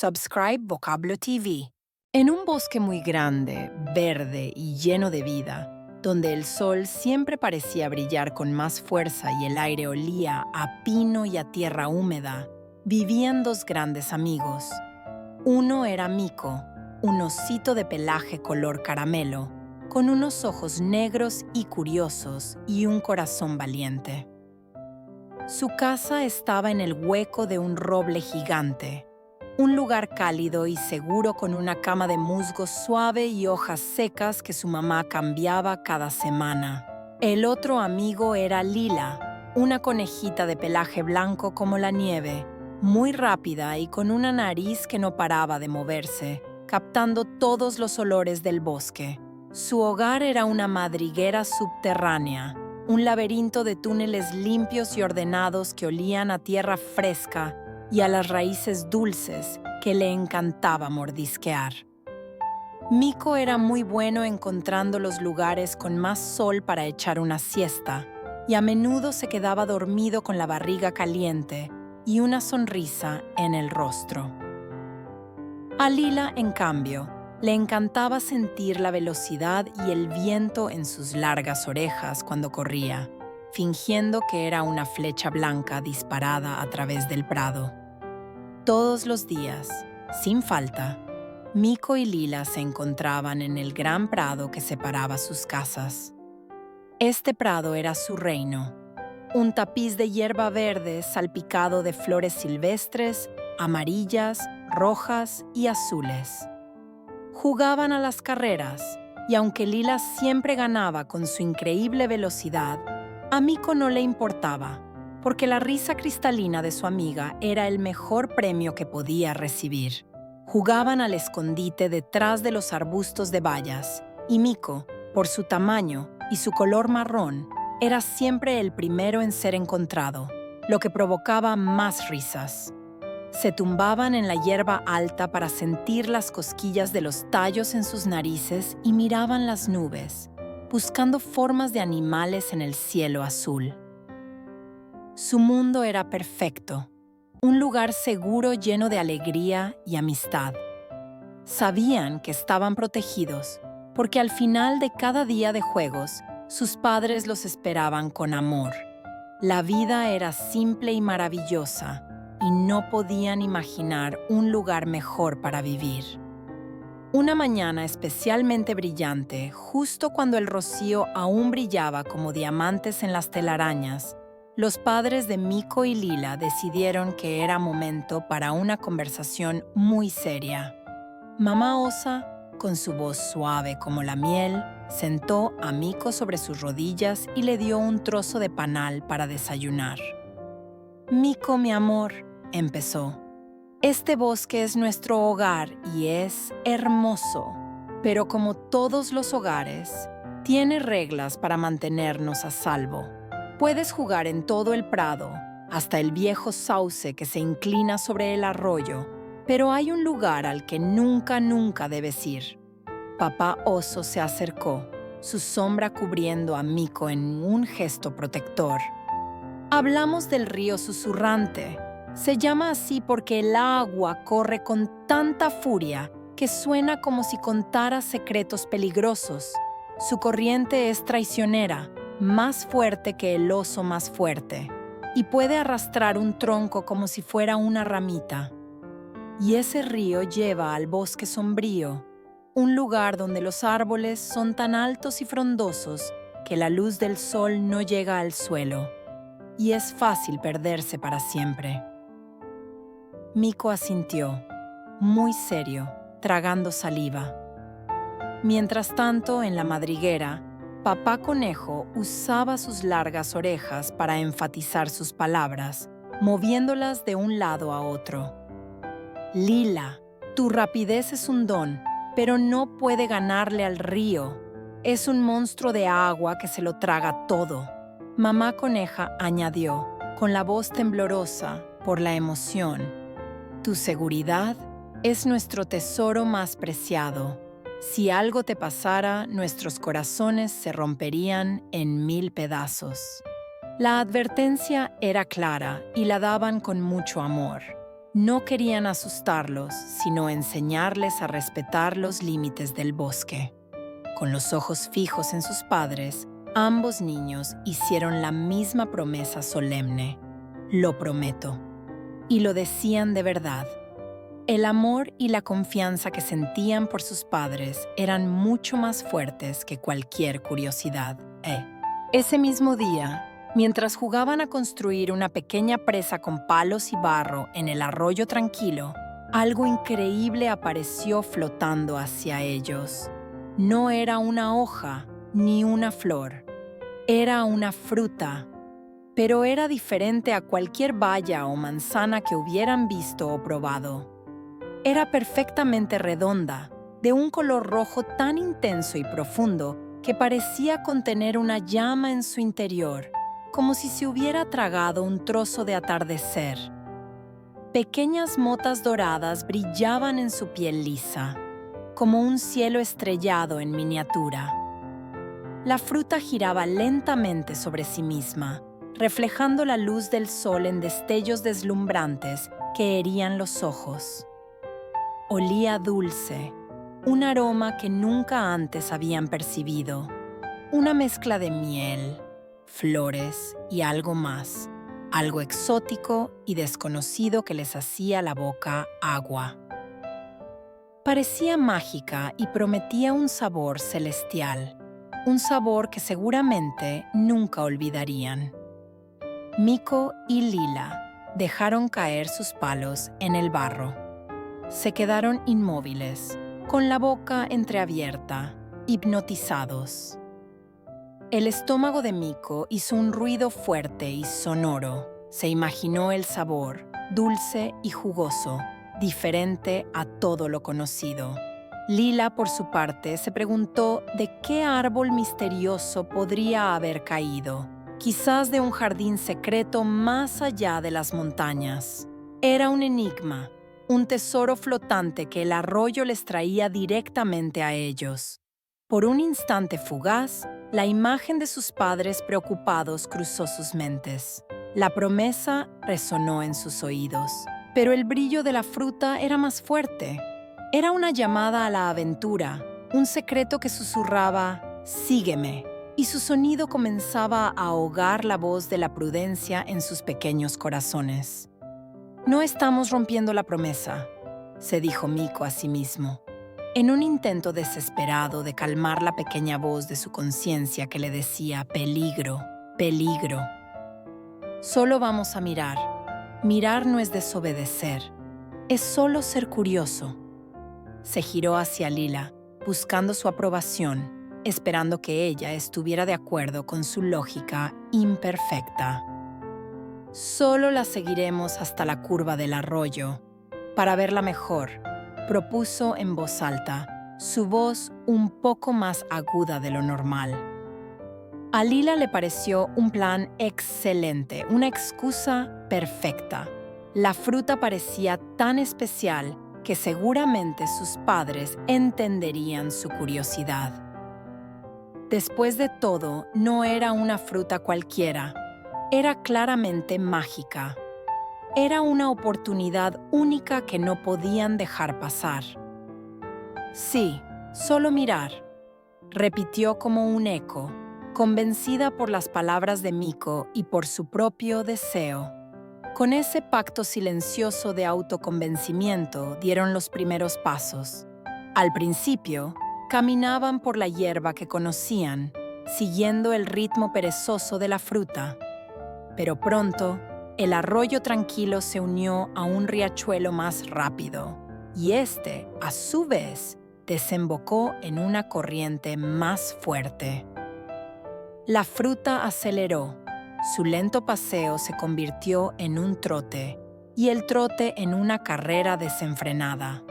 Subscribe Vocablo TV. En un bosque muy grande, verde y lleno de vida, donde el sol siempre parecía brillar con más fuerza y el aire olía a pino y a tierra húmeda, vivían dos grandes amigos. Uno era Mico, un osito de pelaje color caramelo, con unos ojos negros y curiosos y un corazón valiente. Su casa estaba en el hueco de un roble gigante, un lugar cálido y seguro con una cama de musgo suave y hojas secas que su mamá cambiaba cada semana. El otro amigo era Lila, una conejita de pelaje blanco como la nieve, muy rápida y con una nariz que no paraba de moverse, captando todos los olores del bosque. Su hogar era una madriguera subterránea, un laberinto de túneles limpios y ordenados que olían a tierra fresca y a las raíces dulces que le encantaba mordisquear. Mico era muy bueno encontrando los lugares con más sol para echar una siesta, y a menudo se quedaba dormido con la barriga caliente y una sonrisa en el rostro. A Lila, en cambio, le encantaba sentir la velocidad y el viento en sus largas orejas cuando corría, fingiendo que era una flecha blanca disparada a través del prado. Todos los días, sin falta, Mico y Lila se encontraban en el gran prado que separaba sus casas. Este prado era su reino, un tapiz de hierba verde salpicado de flores silvestres, amarillas, rojas y azules. Jugaban a las carreras, y aunque Lila siempre ganaba con su increíble velocidad, a Mico no le importaba, porque la risa cristalina de su amiga era el mejor premio que podía recibir. Jugaban al escondite detrás de los arbustos de bayas, y Mico, por su tamaño y su color marrón, era siempre el primero en ser encontrado, lo que provocaba más risas. Se tumbaban en la hierba alta para sentir las cosquillas de los tallos en sus narices y miraban las nubes, buscando formas de animales en el cielo azul. Su mundo era perfecto, un lugar seguro lleno de alegría y amistad. Sabían que estaban protegidos, porque al final de cada día de juegos, sus padres los esperaban con amor. La vida era simple y maravillosa, y no podían imaginar un lugar mejor para vivir. Una mañana especialmente brillante, justo cuando el rocío aún brillaba como diamantes en las telarañas, los padres de Mico y Lila decidieron que era momento para una conversación muy seria. Mamá Osa, con su voz suave como la miel, sentó a Mico sobre sus rodillas y le dio un trozo de panal para desayunar. «Mico, mi amor», empezó, «este bosque es nuestro hogar y es hermoso, pero como todos los hogares, tiene reglas para mantenernos a salvo. Puedes jugar en todo el prado, hasta el viejo sauce que se inclina sobre el arroyo, pero hay un lugar al que nunca debes ir». Papá Oso se acercó, su sombra cubriendo a Mico en un gesto protector. «Hablamos del río susurrante. Se llama así porque el agua corre con tanta furia que suena como si contara secretos peligrosos. Su corriente es traicionera, más fuerte que el oso más fuerte, y puede arrastrar un tronco como si fuera una ramita. Y ese río lleva al bosque sombrío, un lugar donde los árboles son tan altos y frondosos que la luz del sol no llega al suelo, y es fácil perderse para siempre». Mico asintió, muy serio, tragando saliva. Mientras tanto, en la madriguera, Papá Conejo usaba sus largas orejas para enfatizar sus palabras, moviéndolas de un lado a otro. «Lila, tu rapidez es un don, pero no puede ganarle al río. Es un monstruo de agua que se lo traga todo». Mamá Coneja añadió, con la voz temblorosa por la emoción, «Tu seguridad es nuestro tesoro más preciado. Si algo te pasara, nuestros corazones se romperían en 1000 pedazos». La advertencia era clara y la daban con mucho amor. No querían asustarlos, sino enseñarles a respetar los límites del bosque. Con los ojos fijos en sus padres, ambos niños hicieron la misma promesa solemne: "Lo prometo". Y lo decían de verdad. El amor y la confianza que sentían por sus padres eran mucho más fuertes que cualquier curiosidad. Ese mismo día, mientras jugaban a construir una pequeña presa con palos y barro en el arroyo tranquilo, algo increíble apareció flotando hacia ellos. No era una hoja ni una flor. Era una fruta, pero era diferente a cualquier baya o manzana que hubieran visto o probado. Era perfectamente redonda, de un color rojo tan intenso y profundo que parecía contener una llama en su interior, como si se hubiera tragado un trozo de atardecer. Pequeñas motas doradas brillaban en su piel lisa, como un cielo estrellado en miniatura. La fruta giraba lentamente sobre sí misma, reflejando la luz del sol en destellos deslumbrantes que herían los ojos. Olía dulce, un aroma que nunca antes habían percibido, una mezcla de miel, flores y algo más, algo exótico y desconocido que les hacía la boca agua. Parecía mágica y prometía un sabor celestial, un sabor que seguramente nunca olvidarían. Miko y Lila dejaron caer sus palos en el barro. Se quedaron inmóviles, con la boca entreabierta, hipnotizados. El estómago de Miko hizo un ruido fuerte y sonoro. Se imaginó el sabor, dulce y jugoso, diferente a todo lo conocido. Lila, por su parte, se preguntó de qué árbol misterioso podría haber caído. Quizás de un jardín secreto más allá de las montañas. Era un enigma. Un tesoro flotante que el arroyo les traía directamente a ellos. Por un instante fugaz, la imagen de sus padres preocupados cruzó sus mentes. La promesa resonó en sus oídos, pero el brillo de la fruta era más fuerte. Era una llamada a la aventura, un secreto que susurraba «Sígueme», y su sonido comenzaba a ahogar la voz de la prudencia en sus pequeños corazones. «No estamos rompiendo la promesa», se dijo Miko a sí mismo, en un intento desesperado de calmar la pequeña voz de su conciencia que le decía «peligro, peligro». Solo vamos a mirar. Mirar no es desobedecer, es solo ser curioso. Se giró hacia Lila, buscando su aprobación, esperando que ella estuviera de acuerdo con su lógica imperfecta. Solo la seguiremos hasta la curva del arroyo, para verla mejor, propuso en voz alta, su voz un poco más aguda de lo normal. A Lila le pareció un plan excelente, una excusa perfecta. La fruta parecía tan especial que seguramente sus padres entenderían su curiosidad. Después de todo, no era una fruta cualquiera. Era claramente mágica. Era una oportunidad única que no podían dejar pasar. Sí, solo mirar, repitió como un eco, convencida por las palabras de Miko y por su propio deseo. Con ese pacto silencioso de autoconvencimiento dieron los primeros pasos. Al principio, caminaban por la hierba que conocían, siguiendo el ritmo perezoso de la fruta. Pero pronto, el arroyo tranquilo se unió a un riachuelo más rápido, y este, a su vez, desembocó en una corriente más fuerte. La fruta aceleró, su lento paseo se convirtió en un trote, y el trote en una carrera desenfrenada.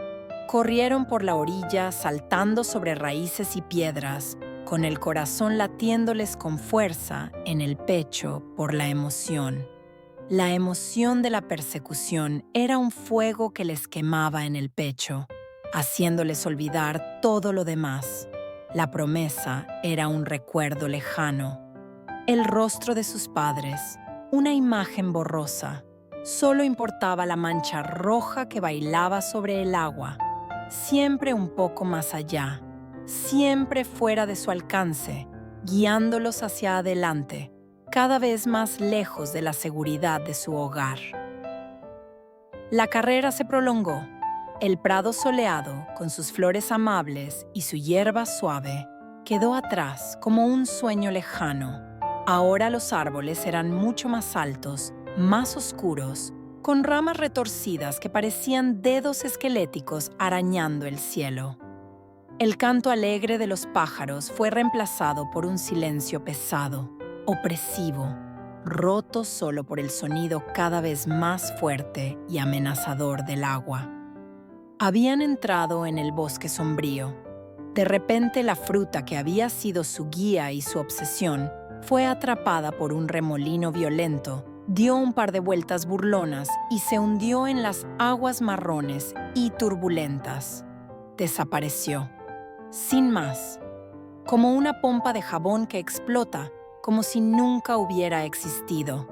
Corrieron por la orilla saltando sobre raíces y piedras, con el corazón latiéndoles con fuerza en el pecho por la emoción. La emoción de la persecución era un fuego que les quemaba en el pecho, haciéndoles olvidar todo lo demás. La promesa era un recuerdo lejano. El rostro de sus padres, una imagen borrosa, Solo importaba la mancha roja que bailaba sobre el agua, siempre un poco más allá, siempre fuera de su alcance, guiándolos hacia adelante, cada vez más lejos de la seguridad de su hogar. La carrera se prolongó. El prado soleado, con sus flores amables y su hierba suave, quedó atrás como un sueño lejano. Ahora los árboles eran mucho más altos, más oscuros, con ramas retorcidas que parecían dedos esqueléticos arañando el cielo. El canto alegre de los pájaros fue reemplazado por un silencio pesado, opresivo, roto solo por el sonido cada vez más fuerte y amenazador del agua. Habían entrado en el bosque sombrío. De repente la fruta que había sido su guía y su obsesión fue atrapada por un remolino violento, dio un par de vueltas burlonas y se hundió en las aguas marrones y turbulentas. Desapareció. Sin más. Como una pompa de jabón que explota, como si nunca hubiera existido.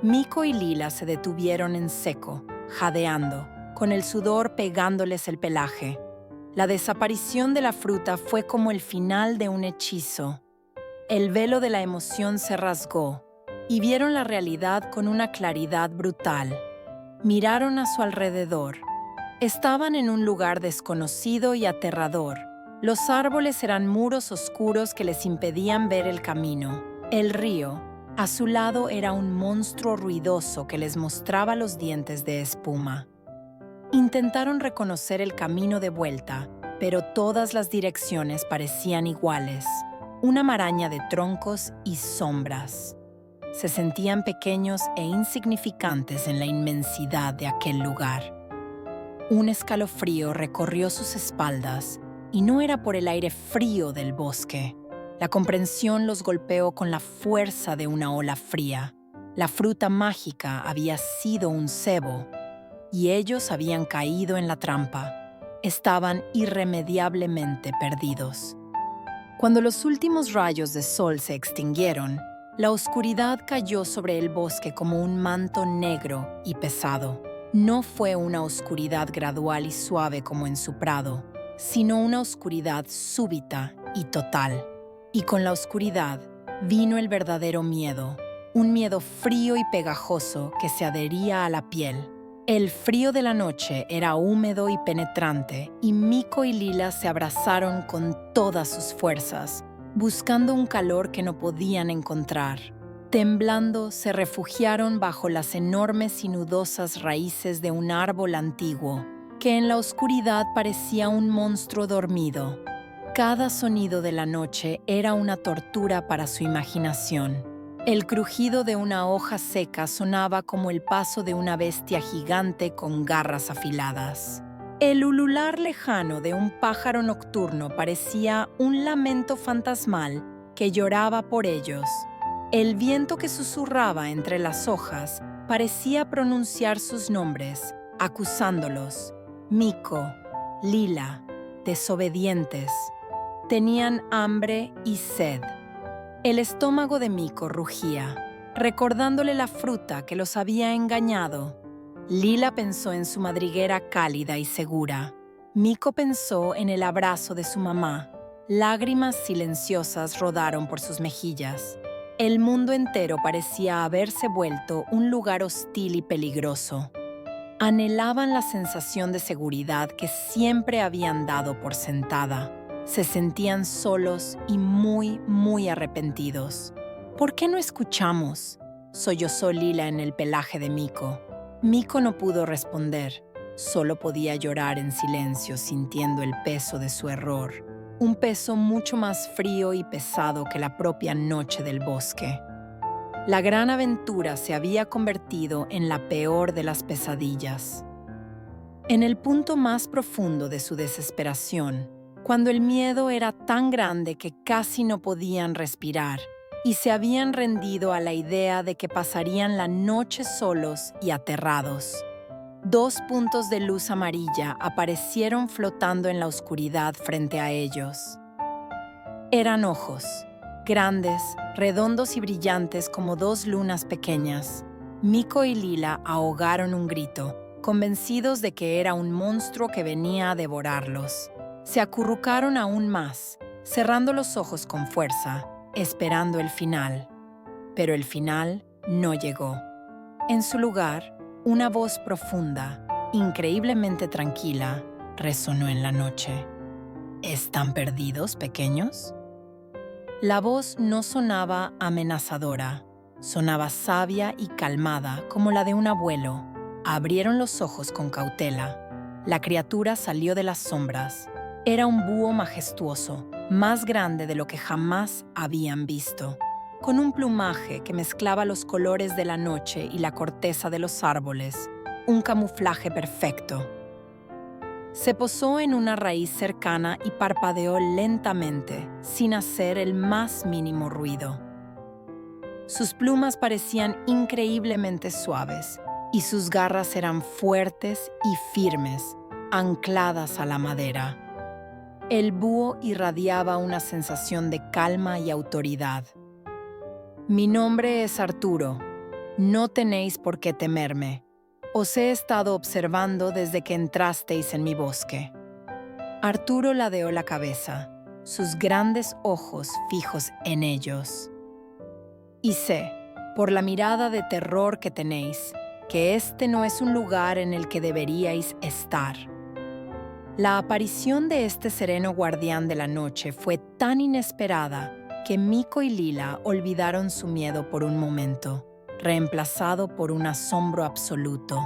Miko y Lila se detuvieron en seco, jadeando, con el sudor pegándoles el pelaje. La desaparición de la fruta fue como el final de un hechizo. El velo de la emoción se rasgó y vieron la realidad con una claridad brutal. Miraron a su alrededor. Estaban en un lugar desconocido y aterrador. Los árboles eran muros oscuros que les impedían ver el camino. El río, a su lado, era un monstruo ruidoso que les mostraba los dientes de espuma. Intentaron reconocer el camino de vuelta, pero todas las direcciones parecían iguales. Una maraña de troncos y sombras. Se sentían pequeños e insignificantes en la inmensidad de aquel lugar. Un escalofrío recorrió sus espaldas, y no era por el aire frío del bosque. La comprensión los golpeó con la fuerza de una ola fría. La fruta mágica había sido un cebo, y ellos habían caído en la trampa. Estaban irremediablemente perdidos. Cuando los últimos rayos de sol se extinguieron, la oscuridad cayó sobre el bosque como un manto negro y pesado. No fue una oscuridad gradual y suave como en su prado, sino una oscuridad súbita y total. Y con la oscuridad vino el verdadero miedo, un miedo frío y pegajoso que se adhería a la piel. El frío de la noche era húmedo y penetrante, y Miko y Lila se abrazaron con todas sus fuerzas, buscando un calor que no podían encontrar. Temblando, se refugiaron bajo las enormes y nudosas raíces de un árbol antiguo, que en la oscuridad parecía un monstruo dormido. Cada sonido de la noche era una tortura para su imaginación. El crujido de una hoja seca sonaba como el paso de una bestia gigante con garras afiladas. El ulular lejano de un pájaro nocturno parecía un lamento fantasmal que lloraba por ellos. El viento que susurraba entre las hojas parecía pronunciar sus nombres, acusándolos. Miko, Lila, desobedientes. Tenían hambre y sed. El estómago de Miko rugía, recordándole la fruta que los había engañado. Lila pensó en su madriguera cálida y segura. Miko pensó en el abrazo de su mamá. Lágrimas silenciosas rodaron por sus mejillas. El mundo entero parecía haberse vuelto un lugar hostil y peligroso. Anhelaban la sensación de seguridad que siempre habían dado por sentada. Se sentían solos y muy arrepentidos. ¿Por qué no escuchamos?, sollozó Lila en el pelaje de Miko. Miko no pudo responder. Solo podía llorar en silencio, sintiendo el peso de su error. Un peso mucho más frío y pesado que la propia noche del bosque. La gran aventura se había convertido en la peor de las pesadillas. En el punto más profundo de su desesperación, cuando el miedo era tan grande que casi no podían respirar y se habían rendido a la idea de que pasarían la noche solos y aterrados. 2 puntos de luz amarilla aparecieron flotando en la oscuridad frente a ellos. Eran ojos, grandes, redondos y brillantes como 2 lunas pequeñas. Miko y Lila ahogaron un grito, convencidos de que era un monstruo que venía a devorarlos. Se acurrucaron aún más, cerrando los ojos con fuerza, esperando el final. Pero el final no llegó. En su lugar, una voz profunda, increíblemente tranquila, resonó en la noche. ¿Están perdidos, pequeños? La voz no sonaba amenazadora, sonaba sabia y calmada como la de un abuelo. Abrieron los ojos con cautela. La criatura salió de las sombras. Era un búho majestuoso, más grande de lo que jamás habían visto, con un plumaje que mezclaba los colores de la noche y la corteza de los árboles, un camuflaje perfecto. Se posó en una raíz cercana y parpadeó lentamente, sin hacer el más mínimo ruido. Sus plumas parecían increíblemente suaves, y sus garras eran fuertes y firmes, ancladas a la madera. El búho irradiaba una sensación de calma y autoridad. Mi nombre es Arturo. No tenéis por qué temerme. Os he estado observando desde que entrasteis en mi bosque. Arturo ladeó la cabeza, sus grandes ojos fijos en ellos. Y sé, por la mirada de terror que tenéis, que este no es un lugar en el que deberíais estar. La aparición de este sereno guardián de la noche fue tan inesperada que Miko y Lila olvidaron su miedo por un momento, reemplazado por un asombro absoluto.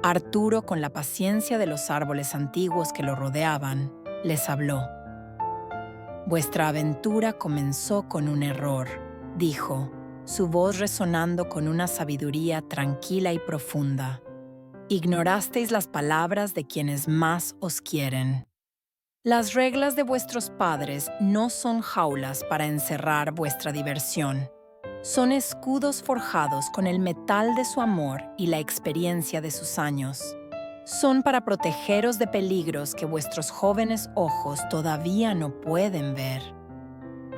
Arturo, con la paciencia de los árboles antiguos que lo rodeaban, les habló. «Vuestra aventura comenzó con un error», dijo, su voz resonando con una sabiduría tranquila y profunda. Ignorasteis las palabras de quienes más os quieren. Las reglas de vuestros padres no son jaulas para encerrar vuestra diversión. Son escudos forjados con el metal de su amor y la experiencia de sus años. Son para protegeros de peligros que vuestros jóvenes ojos todavía no pueden ver.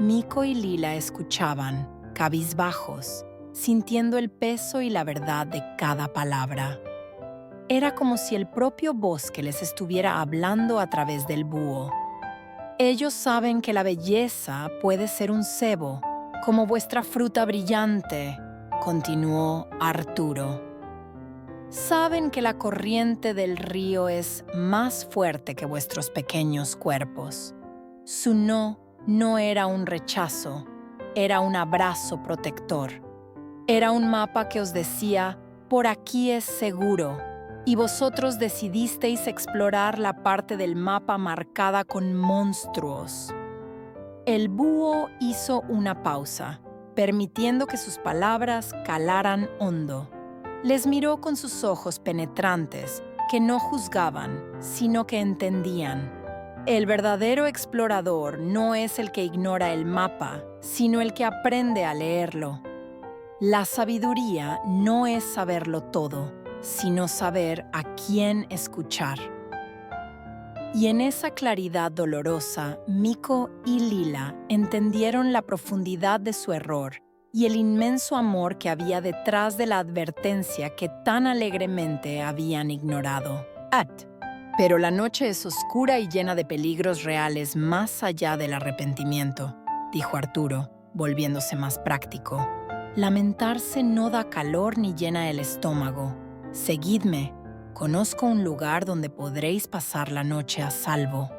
Miko y Lila escuchaban, cabizbajos, sintiendo el peso y la verdad de cada palabra. Era como si el propio bosque les estuviera hablando a través del búho. Ellos saben que la belleza puede ser un cebo, como vuestra fruta brillante, continuó Arturo. Saben que la corriente del río es más fuerte que vuestros pequeños cuerpos. Su no era un rechazo, era un abrazo protector. Era un mapa que os decía, por aquí es seguro. Y vosotros decidisteis explorar la parte del mapa marcada con monstruos. El búho hizo una pausa, permitiendo que sus palabras calaran hondo. Les miró con sus ojos penetrantes, que no juzgaban, sino que entendían. El verdadero explorador no es el que ignora el mapa, sino el que aprende a leerlo. La sabiduría no es saberlo todo, sino saber a quién escuchar. Y en esa claridad dolorosa, Miko y Lila entendieron la profundidad de su error y el inmenso amor que había detrás de la advertencia que tan alegremente habían ignorado. Pero la noche es oscura y llena de peligros reales más allá del arrepentimiento, dijo Arturo, volviéndose más práctico. Lamentarse no da calor ni llena el estómago. Seguidme. Conozco un lugar donde podréis pasar la noche a salvo.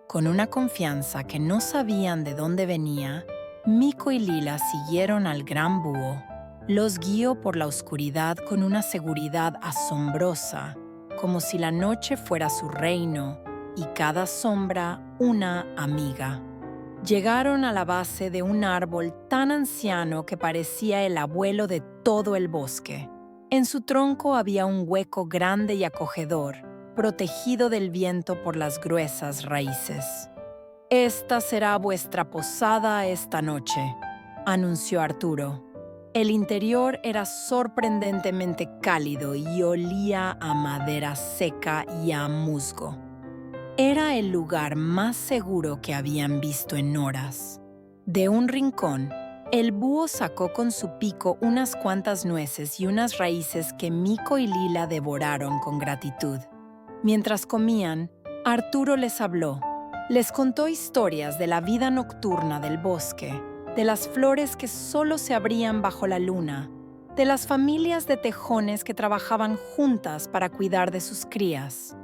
Con una confianza que no sabían de dónde venía, Miko y Lila siguieron al gran búho. Los guió por la oscuridad con una seguridad asombrosa, como si la noche fuera su reino y cada sombra una amiga. Llegaron a la base de un árbol tan anciano que parecía el abuelo de todo el bosque. En su tronco había un hueco grande y acogedor, protegido del viento por las gruesas raíces. «Esta será vuestra posada esta noche», anunció Arturo. El interior era sorprendentemente cálido y olía a madera seca y a musgo. Era el lugar más seguro que habían visto en horas. De un rincón, El búho sacó con su pico unas cuantas nueces y unas raíces que Mico y Lila devoraron con gratitud. Mientras comían, Arturo les habló. Les contó historias de la vida nocturna del bosque, de las flores que solo se abrían bajo la luna, de las familias de tejones que trabajaban juntas para cuidar de sus crías.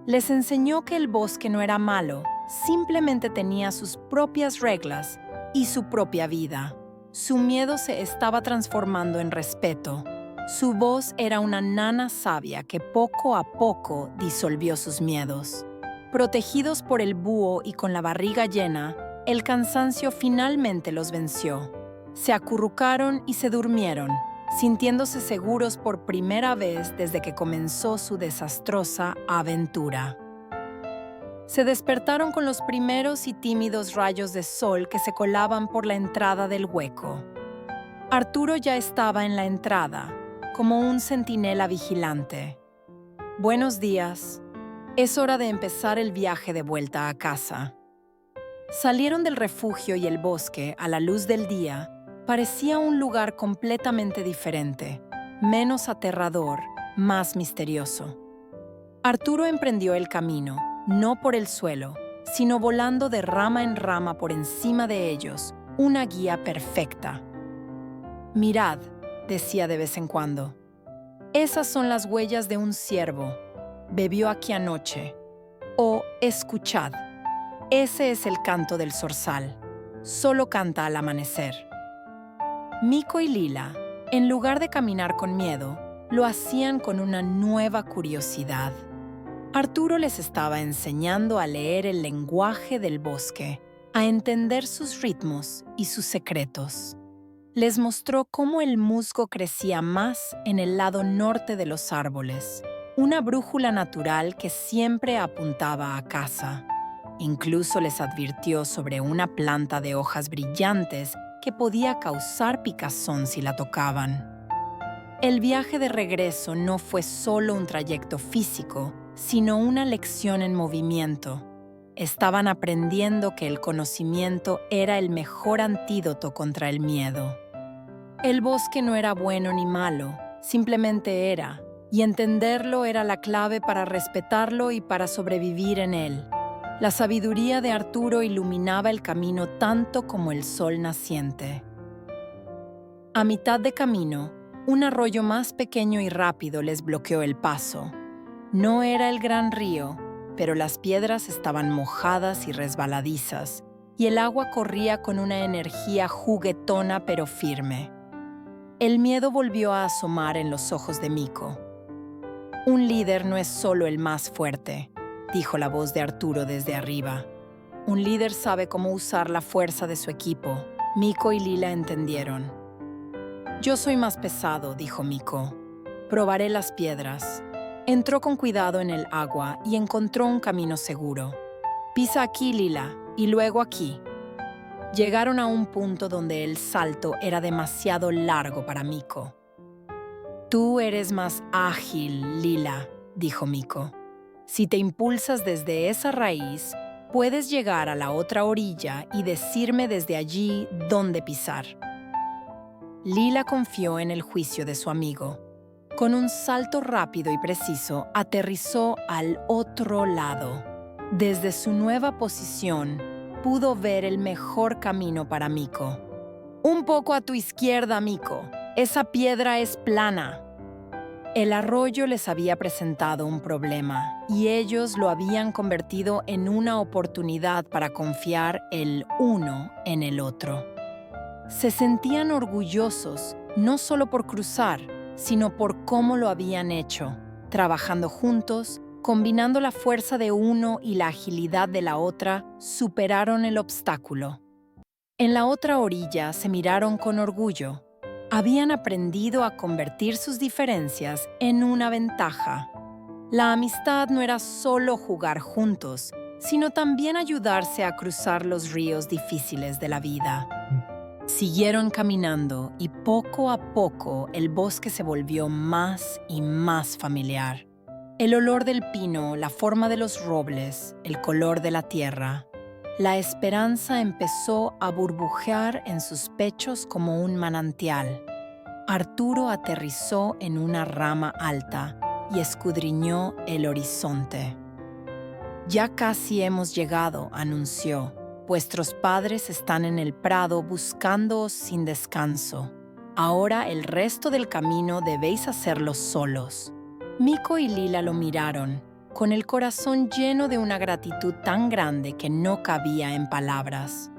Les enseñó que el bosque no era malo, simplemente tenía sus propias reglas y su propia vida. Su miedo se estaba transformando en respeto. Su voz era una nana sabia que poco a poco disolvió sus miedos. Protegidos por el búho y con la barriga llena, el cansancio finalmente los venció. Se acurrucaron y se durmieron, sintiéndose seguros por primera vez desde que comenzó su desastrosa aventura. Se despertaron con los primeros y tímidos rayos de sol que se colaban por la entrada del hueco. Arturo ya estaba en la entrada, como un centinela vigilante. «Buenos días. Es hora de empezar el viaje de vuelta a casa». Salieron del refugio y el bosque a la luz del día. Parecía un lugar completamente diferente, menos aterrador, más misterioso. Arturo emprendió el camino, no por el suelo, sino volando de rama en rama por encima de ellos, una guía perfecta. «Mirad», decía de vez en cuando, «esas son las huellas de un ciervo. Bebió aquí anoche». O «escuchad, ese es el canto del zorzal. Solo canta al amanecer». Mico y Lila, en lugar de caminar con miedo, lo hacían con una nueva curiosidad. Arturo les estaba enseñando a leer el lenguaje del bosque, a entender sus ritmos y sus secretos. Les mostró cómo el musgo crecía más en el lado norte de los árboles, una brújula natural que siempre apuntaba a casa. Incluso les advirtió sobre una planta de hojas brillantes que podía causar picazón si la tocaban. El viaje de regreso no fue solo un trayecto físico, sino una lección en movimiento. Estaban aprendiendo que el conocimiento era el mejor antídoto contra el miedo. El bosque no era bueno ni malo, simplemente era, y entenderlo era la clave para respetarlo y para sobrevivir en él. La sabiduría de Arturo iluminaba el camino tanto como el sol naciente. A mitad de camino, un arroyo más pequeño y rápido les bloqueó el paso. No era el gran río, pero las piedras estaban mojadas y resbaladizas, y el agua corría con una energía juguetona pero firme. El miedo volvió a asomar en los ojos de Mico. «Un líder no es solo el más fuerte», dijo la voz de Arturo desde arriba. «Un líder sabe cómo usar la fuerza de su equipo». Mico y Lila entendieron. «Yo soy más pesado», dijo Mico. «Probaré las piedras». Entró con cuidado en el agua y encontró un camino seguro. «Pisa aquí, Lila, y luego aquí». Llegaron a un punto donde el salto era demasiado largo para Mico. «Tú eres más ágil, Lila», dijo Mico. «Si te impulsas desde esa raíz, puedes llegar a la otra orilla y decirme desde allí dónde pisar». Lila confió en el juicio de su amigo. Con un salto rápido y preciso, aterrizó al otro lado. Desde su nueva posición, pudo ver el mejor camino para Mico. «Un poco a tu izquierda, Mico. Esa piedra es plana». El arroyo les había presentado un problema y ellos lo habían convertido en una oportunidad para confiar el uno en el otro. Se sentían orgullosos no solo por cruzar, sino por cómo lo habían hecho, trabajando juntos, combinando la fuerza de uno y la agilidad de la otra, superaron el obstáculo. En la otra orilla se miraron con orgullo. Habían aprendido a convertir sus diferencias en una ventaja. La amistad no era solo jugar juntos, sino también ayudarse a cruzar los ríos difíciles de la vida. Siguieron caminando y poco a poco el bosque se volvió más y más familiar. El olor del pino, la forma de los robles, el color de la tierra. La esperanza empezó a burbujear en sus pechos como un manantial. Arturo aterrizó en una rama alta y escudriñó el horizonte. «Ya casi hemos llegado», anunció. «Vuestros padres están en el prado buscándoos sin descanso. Ahora el resto del camino debéis hacerlo solos». Miko y Lila lo miraron, con el corazón lleno de una gratitud tan grande que no cabía en palabras.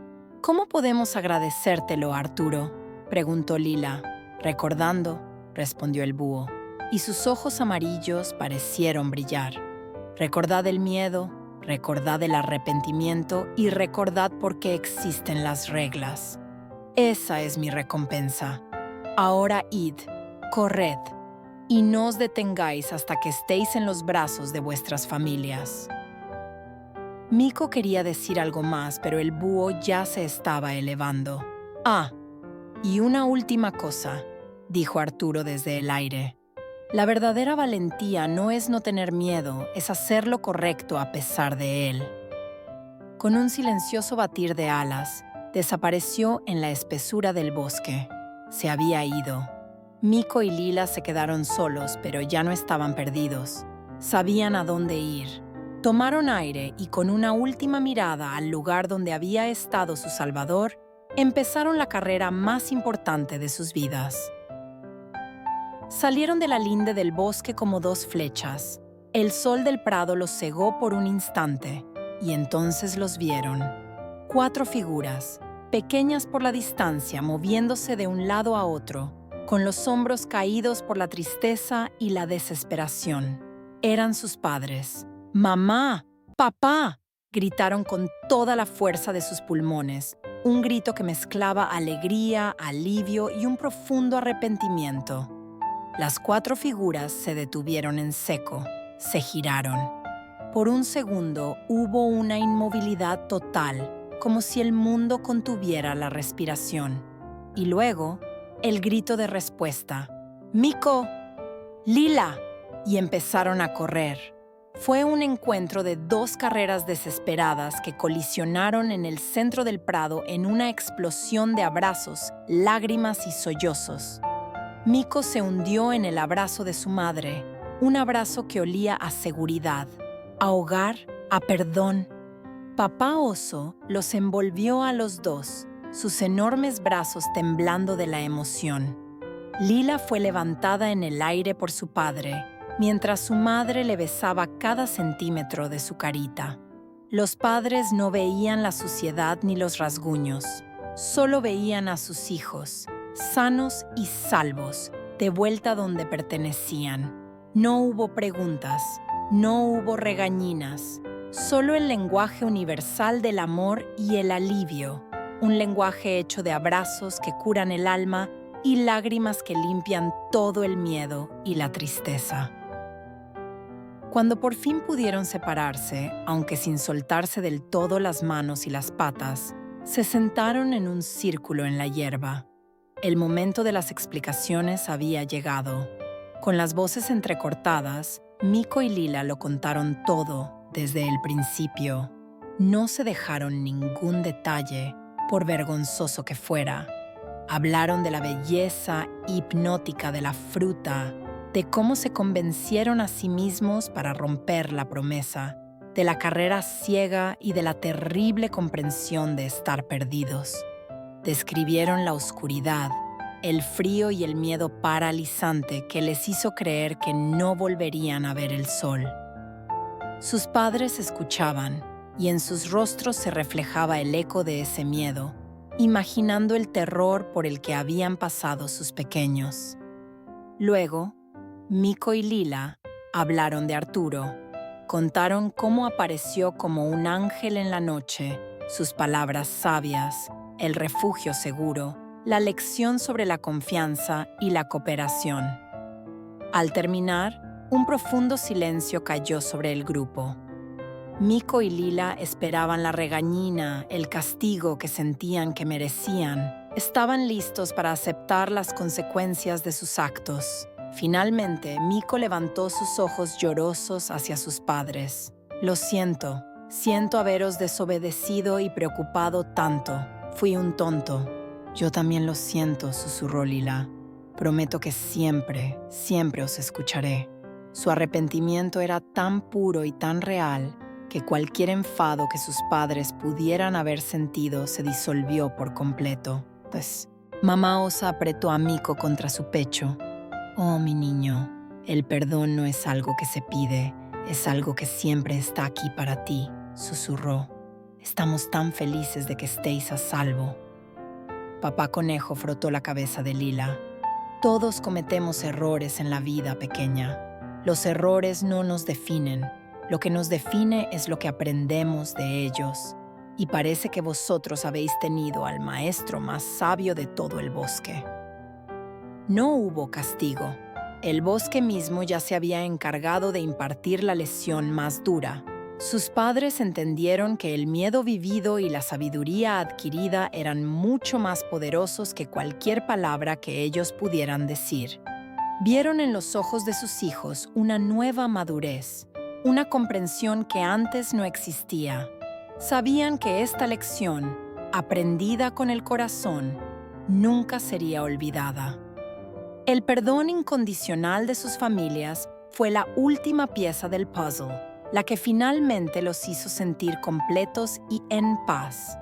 «¿Cómo podemos agradecértelo, Arturo?», preguntó Lila. «Recordando», respondió el búho, y sus ojos amarillos parecieron brillar. «Recordad el miedo, recordad el arrepentimiento y recordad por qué existen las reglas. Esa es mi recompensa. Ahora id, corred, y no os detengáis hasta que estéis en los brazos de vuestras familias». Miko quería decir algo más, pero el búho ya se estaba elevando. «Ah, y una última cosa», dijo Arturo desde el aire. «La verdadera valentía no es no tener miedo, es hacer lo correcto a pesar de él». Con un silencioso batir de alas, desapareció en la espesura del bosque. Se había ido. Miko y Lila se quedaron solos, pero ya no estaban perdidos. Sabían a dónde ir. Tomaron aire y con una última mirada al lugar donde había estado su salvador, empezaron la carrera más importante de sus vidas. Salieron de la linde del bosque como dos flechas. El sol del prado los cegó por un instante, y entonces los vieron. 4 figuras, pequeñas por la distancia, moviéndose de un lado a otro, con los hombros caídos por la tristeza y la desesperación. Eran sus padres. «¡Mamá! ¡Papá!», gritaron con toda la fuerza de sus pulmones, un grito que mezclaba alegría, alivio y un profundo arrepentimiento. Las 4 figuras se detuvieron en seco, se giraron. Por un segundo hubo una inmovilidad total, como si el mundo contuviera la respiración. Y luego, el grito de respuesta: «¡Miko! ¡Lila!», y empezaron a correr. Fue un encuentro de 2 carreras desesperadas que colisionaron en el centro del prado en una explosión de abrazos, lágrimas y sollozos. Miko se hundió en el abrazo de su madre, un abrazo que olía a seguridad, a hogar, a perdón. Papá oso los envolvió a los 2, sus enormes brazos temblando de la emoción. Lila fue levantada en el aire por su padre, mientras su madre le besaba cada centímetro de su carita. Los padres no veían la suciedad ni los rasguños, solo veían a sus hijos, sanos y salvos, de vuelta donde pertenecían. No hubo preguntas, no hubo regañinas, solo el lenguaje universal del amor y el alivio, un lenguaje hecho de abrazos que curan el alma y lágrimas que limpian todo el miedo y la tristeza. Cuando por fin pudieron separarse, aunque sin soltarse del todo las manos y las patas, se sentaron en un círculo en la hierba. El momento de las explicaciones había llegado. Con las voces entrecortadas, Miko y Lila lo contaron todo desde el principio. No se dejaron ningún detalle, por vergonzoso que fuera. Hablaron de la belleza hipnótica de la fruta, de cómo se convencieron a sí mismos para romper la promesa, de la carrera ciega y de la terrible comprensión de estar perdidos. Describieron la oscuridad, el frío y el miedo paralizante que les hizo creer que no volverían a ver el sol. Sus padres escuchaban, y en sus rostros se reflejaba el eco de ese miedo, imaginando el terror por el que habían pasado sus pequeños. Luego, Miko y Lila hablaron de Arturo. Contaron cómo apareció como un ángel en la noche, sus palabras sabias, el refugio seguro, la lección sobre la confianza y la cooperación. Al terminar, un profundo silencio cayó sobre el grupo. Miko y Lila esperaban la regañina, el castigo que sentían que merecían. Estaban listos para aceptar las consecuencias de sus actos. Finalmente, Miko levantó sus ojos llorosos hacia sus padres. «Lo siento», Siento haberos desobedecido y preocupado tanto. Fui un tonto. Yo también lo siento, susurró Lila. Prometo que siempre, siempre os escucharé. Su arrepentimiento era tan puro y tan real que cualquier enfado que sus padres pudieran haber sentido se disolvió por completo. Pues, mamá Osa apretó a Miko contra su pecho. Oh, mi niño, el perdón no es algo que se pide, es algo que siempre está aquí para ti, susurró. Estamos tan felices de que estéis a salvo. Papá Conejo frotó la cabeza de Lila. Todos cometemos errores en la vida, pequeña. Los errores no nos definen. Lo que nos define es lo que aprendemos de ellos. Y parece que vosotros habéis tenido al maestro más sabio de todo el bosque. No hubo castigo. El bosque mismo ya se había encargado de impartir la lección más dura. Sus padres entendieron que el miedo vivido y la sabiduría adquirida eran mucho más poderosos que cualquier palabra que ellos pudieran decir. Vieron en los ojos de sus hijos una nueva madurez, una comprensión que antes no existía. Sabían que esta lección, aprendida con el corazón, nunca sería olvidada. El perdón incondicional de sus familias fue la última pieza del puzzle, la que finalmente los hizo sentir completos y en paz.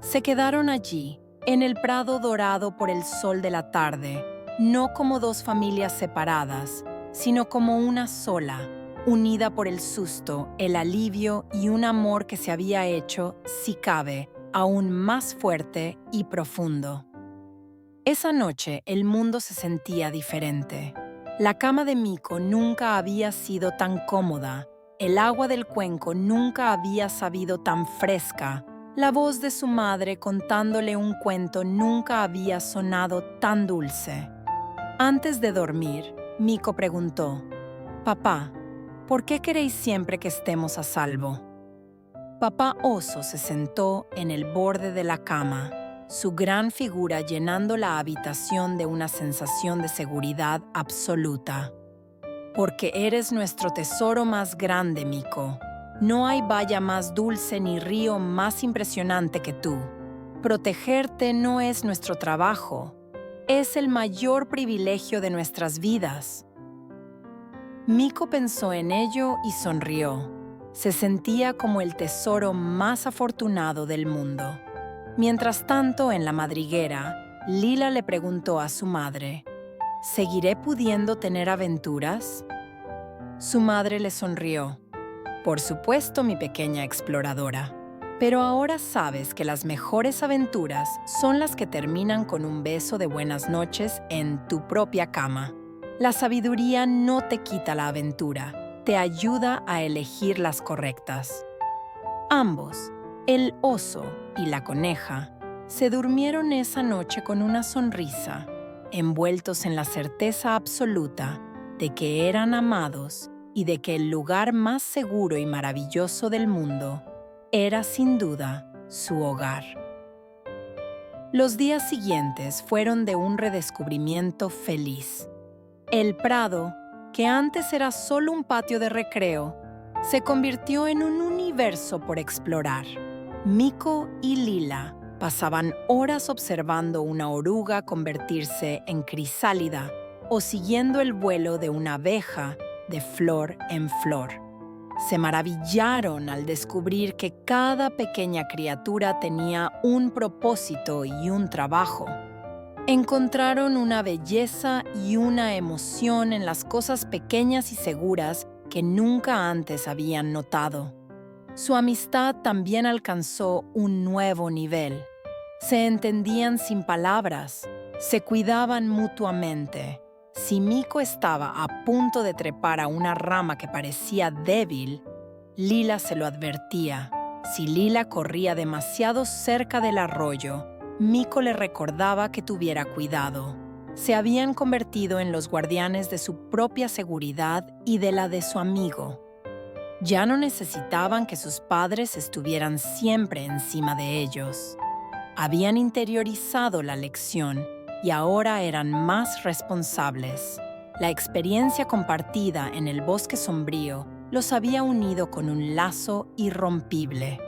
Se quedaron allí, en el prado dorado por el sol de la tarde, no como dos familias separadas, sino como una sola, unida por el susto, el alivio y un amor que se había hecho, si cabe, aún más fuerte y profundo. Esa noche el mundo se sentía diferente. La cama de Miko nunca había sido tan cómoda, el agua del cuenco nunca había sabido tan fresca, la voz de su madre contándole un cuento nunca había sonado tan dulce. Antes de dormir, Miko preguntó: «Papá, ¿por qué queréis siempre que estemos a salvo?» Papá Oso se sentó en el borde de la cama, su gran figura llenando la habitación de una sensación de seguridad absoluta. «Porque eres nuestro tesoro más grande, Miko. No hay valla más dulce ni río más impresionante que tú. Protegerte no es nuestro trabajo, es el mayor privilegio de nuestras vidas». Miko pensó en ello y sonrió. Se sentía como el tesoro más afortunado del mundo. Mientras tanto, en la madriguera, Lila le preguntó a su madre: «¿Seguiré pudiendo tener aventuras?» Su madre le sonrió. «Por supuesto, mi pequeña exploradora. Pero ahora sabes que las mejores aventuras son las que terminan con un beso de buenas noches en tu propia cama. La sabiduría no te quita la aventura, te ayuda a elegir las correctas». Ambos, el oso y la coneja, se durmieron esa noche con una sonrisa, envueltos en la certeza absoluta de que eran amados y de que el lugar más seguro y maravilloso del mundo era sin duda su hogar. Los días siguientes fueron de un redescubrimiento feliz. El prado, que antes era solo un patio de recreo, se convirtió en un universo por explorar. Miko y Lila pasaban horas observando una oruga convertirse en crisálida o siguiendo el vuelo de una abeja de flor en flor. Se maravillaron al descubrir que cada pequeña criatura tenía un propósito y un trabajo. Encontraron una belleza y una emoción en las cosas pequeñas y seguras que nunca antes habían notado. Su amistad también alcanzó un nuevo nivel. Se entendían sin palabras, se cuidaban mutuamente. Si Miko estaba a punto de trepar a una rama que parecía débil, Lila se lo advertía. Si Lila corría demasiado cerca del arroyo, Miko le recordaba que tuviera cuidado. Se habían convertido en los guardianes de su propia seguridad y de la de su amigo. Ya no necesitaban que sus padres estuvieran siempre encima de ellos. Habían interiorizado la lección y ahora eran más responsables. La experiencia compartida en el bosque sombrío los había unido con un lazo irrompible.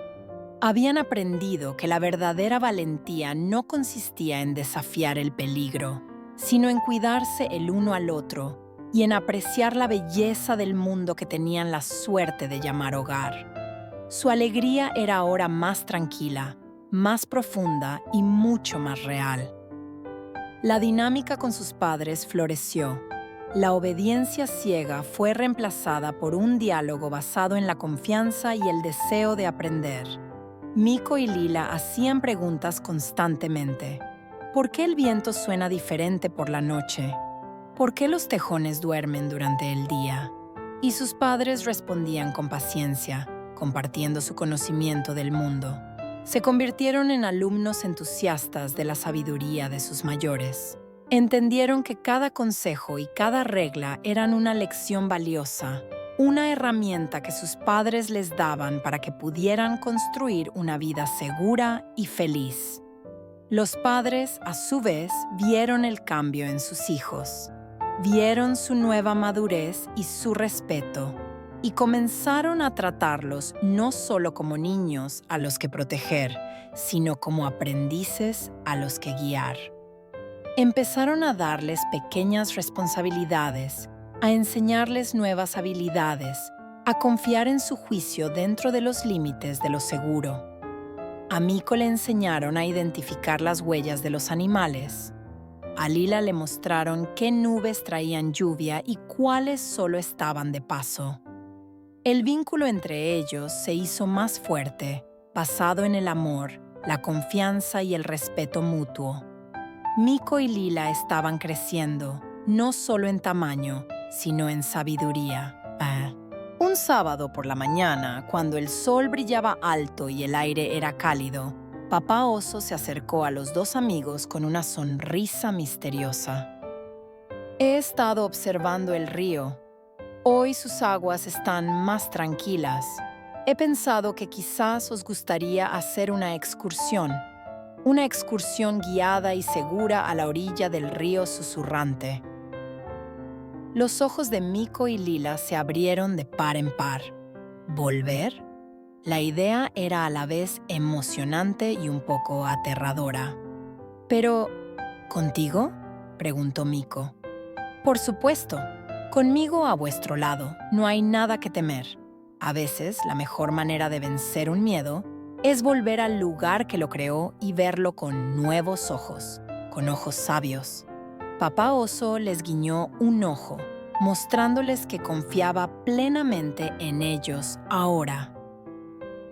Habían aprendido que la verdadera valentía no consistía en desafiar el peligro, sino en cuidarse el uno al otro y en apreciar la belleza del mundo que tenían la suerte de llamar hogar. Su alegría era ahora más tranquila, más profunda y mucho más real. La dinámica con sus padres floreció. La obediencia ciega fue reemplazada por un diálogo basado en la confianza y el deseo de aprender. Miko y Lila hacían preguntas constantemente. ¿Por qué el viento suena diferente por la noche? ¿Por qué los tejones duermen durante el día? Y sus padres respondían con paciencia, compartiendo su conocimiento del mundo. Se convirtieron en alumnos entusiastas de la sabiduría de sus mayores. Entendieron que cada consejo y cada regla eran una lección valiosa, una herramienta que sus padres les daban para que pudieran construir una vida segura y feliz. Los padres, a su vez, vieron el cambio en sus hijos. Vieron su nueva madurez y su respeto, y comenzaron a tratarlos no solo como niños a los que proteger, sino como aprendices a los que guiar. Empezaron a darles pequeñas responsabilidades, a enseñarles nuevas habilidades, a confiar en su juicio dentro de los límites de lo seguro. A Miko le enseñaron a identificar las huellas de los animales. A Lila le mostraron qué nubes traían lluvia y cuáles solo estaban de paso. El vínculo entre ellos se hizo más fuerte, basado en el amor, la confianza y el respeto mutuo. Miko y Lila estaban creciendo, no solo en tamaño, sino en sabiduría. Un sábado por la mañana, cuando el sol brillaba alto y el aire era cálido, Papá Oso se acercó a los dos amigos con una sonrisa misteriosa. He estado observando el río. Hoy sus aguas están más tranquilas. He pensado que quizás os gustaría hacer una excursión guiada y segura a la orilla del río susurrante. Los ojos de Miko y Lila se abrieron de par en par. ¿Volver? La idea era a la vez emocionante y un poco aterradora. «Pero, ¿contigo?», preguntó Miko. «Por supuesto. Conmigo a vuestro lado. No hay nada que temer. A veces, la mejor manera de vencer un miedo es volver al lugar que lo creó y verlo con nuevos ojos, con ojos sabios». Papá Oso les guiñó un ojo, mostrándoles que confiaba plenamente en ellos ahora.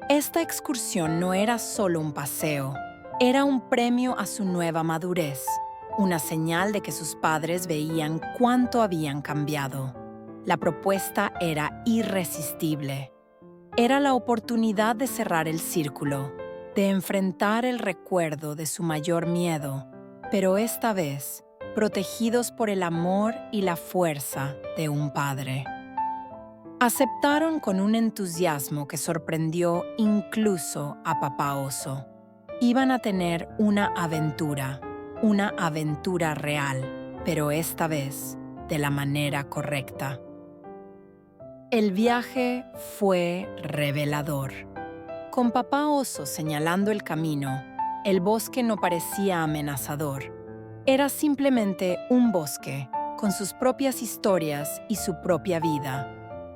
Esta excursión no era solo un paseo, era un premio a su nueva madurez, una señal de que sus padres veían cuánto habían cambiado. La propuesta era irresistible. Era la oportunidad de cerrar el círculo, de enfrentar el recuerdo de su mayor miedo, pero esta vez protegidos por el amor y la fuerza de un padre. Aceptaron con un entusiasmo que sorprendió incluso a Papá Oso. Iban a tener una aventura real, pero esta vez de la manera correcta. El viaje fue revelador. Con Papá Oso señalando el camino, el bosque no parecía amenazador. Era simplemente un bosque, con sus propias historias y su propia vida.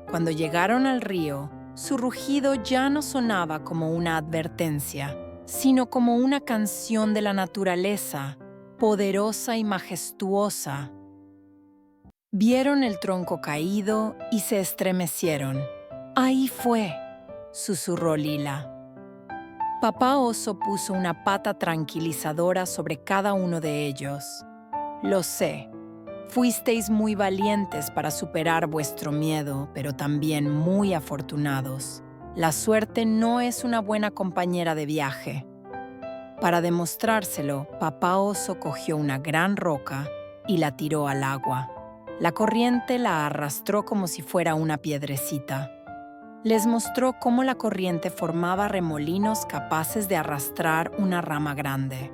Cuando llegaron al río, su rugido ya no sonaba como una advertencia, sino como una canción de la naturaleza, poderosa y majestuosa. Vieron el tronco caído y se estremecieron. «Ahí fue», susurró Lila. Papá Oso puso una pata tranquilizadora sobre cada uno de ellos. «Lo sé. Fuisteis muy valientes para superar vuestro miedo, pero también muy afortunados. La suerte no es una buena compañera de viaje». Para demostrárselo, Papá Oso cogió una gran roca y la tiró al agua. La corriente la arrastró como si fuera una piedrecita. Les mostró cómo la corriente formaba remolinos capaces de arrastrar una rama grande.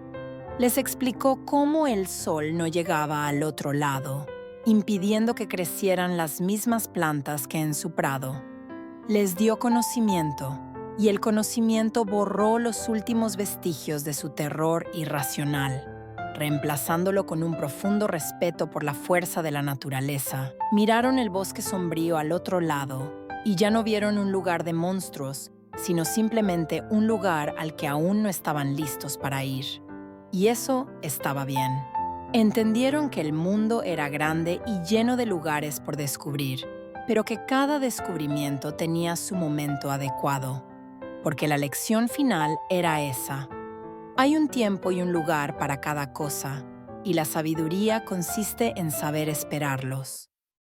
Les explicó cómo el sol no llegaba al otro lado, impidiendo que crecieran las mismas plantas que en su prado. Les dio conocimiento, y el conocimiento borró los últimos vestigios de su terror irracional, reemplazándolo con un profundo respeto por la fuerza de la naturaleza. Miraron el bosque sombrío al otro lado, y ya no vieron un lugar de monstruos, sino simplemente un lugar al que aún no estaban listos para ir. Y eso estaba bien. Entendieron que el mundo era grande y lleno de lugares por descubrir, pero que cada descubrimiento tenía su momento adecuado, porque la lección final era esa. Hay un tiempo y un lugar para cada cosa, y la sabiduría consiste en saber esperarlos.